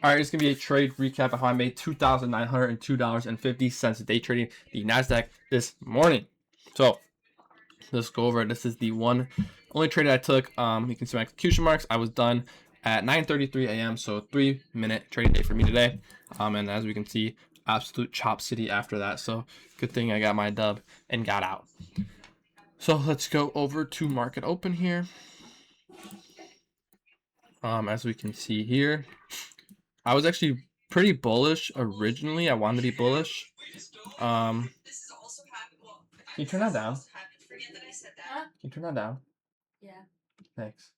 All right, it's gonna be a trade recap of how I made $2,902.50 day trading the Nasdaq this morning. So let's go over it. This is the only trade I took. You can see my execution marks. I was done at 9:33 a.m. So 3-minute trading day for me today. And as we can see, absolute chop city after that. So good thing I got my dub and got out. So let's go over to market open here. As we can see here, I was actually pretty bullish originally. I wanted to be bullish. Can you turn that down? Can you turn that down? Yeah. Thanks.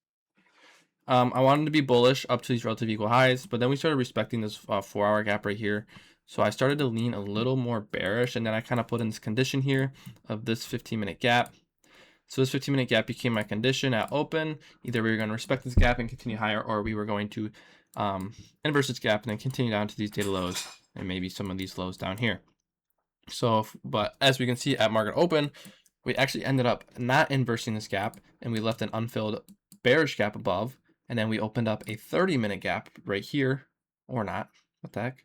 I wanted to be bullish up to these relative equal highs, but then we started respecting this 4-hour gap right here. So I started to lean a little more bearish, and then I kind of put in this condition here of this 15-minute gap. So this 15-minute gap became my condition at open. Either we were going to respect this gap and continue higher, or we were going to inverse this gap and then continue down to these data lows and maybe some of these lows down here. So, but as we can see at market open, we actually ended up not inversing this gap, and we left an unfilled bearish gap above, and then we opened up a 30-minute gap right here, or not. What the heck?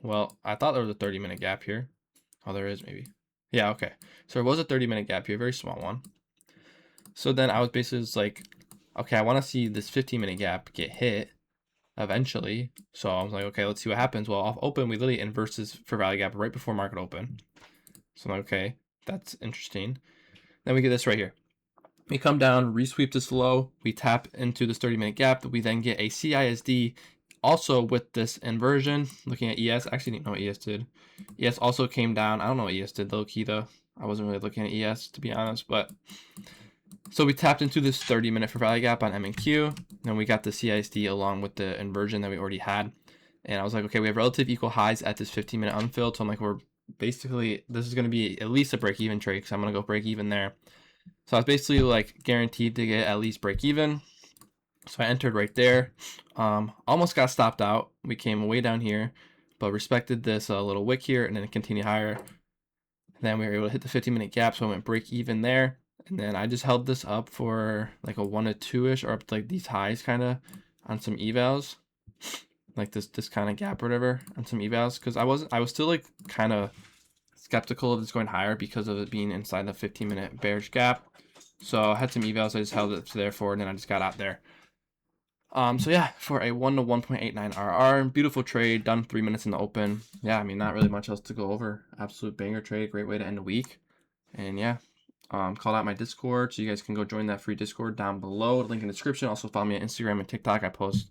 Well, I thought there was a 30-minute gap here. Oh, there is maybe. Yeah, okay. So there was a 30-minute gap here, very small one. So then I was basically just like, okay, I want to see this 15-minute gap get hit eventually. So I was like, okay, let's see what happens. Well, off open, we literally inverse this fair value gap right before market open. So I'm like, okay, that's interesting. Then we get this right here. We come down, resweep this low, we tap into this 30-minute gap, we then get a CISD also with this inversion. Looking at ES, I actually didn't know what ES did. ES also came down. I don't know what ES did low key though. I wasn't really looking at ES to be honest, but so we tapped into this 30-minute fair value gap on M and Q, and we got the CISD along with the inversion that we already had. And I was like, okay, we have relative equal highs at this 15-minute unfilled, so I'm like, we're basically, this is going to be at least a break-even trade because I'm going to go break-even there. So I was basically like guaranteed to get at least break-even. So I entered right there. Almost got stopped out. We came way down here, but respected this little wick here and then continued higher. And then we were able to hit the 15-minute gap, so I went break-even there. And then I just held this up for like a 1 to 2-ish, or up to like these highs kind of on some evals, like this kind of gap or whatever on some evals, because I was still like kind of skeptical of this going higher because of it being inside the 15-minute bearish gap. So I had some evals, I just held it there for, and then I just got out there. So yeah, for a 1 to 1.89 RR, beautiful trade, done 3 minutes in the open. Yeah, I mean, not really much else to go over. Absolute banger trade, great way to end the week. And yeah, called out my Discord, so you guys can go join that free Discord down below. Link in the description. Also follow me on Instagram and TikTok. I post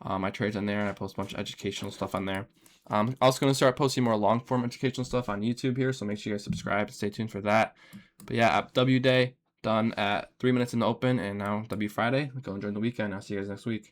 my trades on there, and I post a bunch of educational stuff on there. I'm also going to start posting more long form educational stuff on YouTube here, so make sure you guys subscribe and stay tuned for that. But yeah, W day done at 3 minutes in the open, and now W Friday. Go enjoy the weekend. I'll see you guys next week.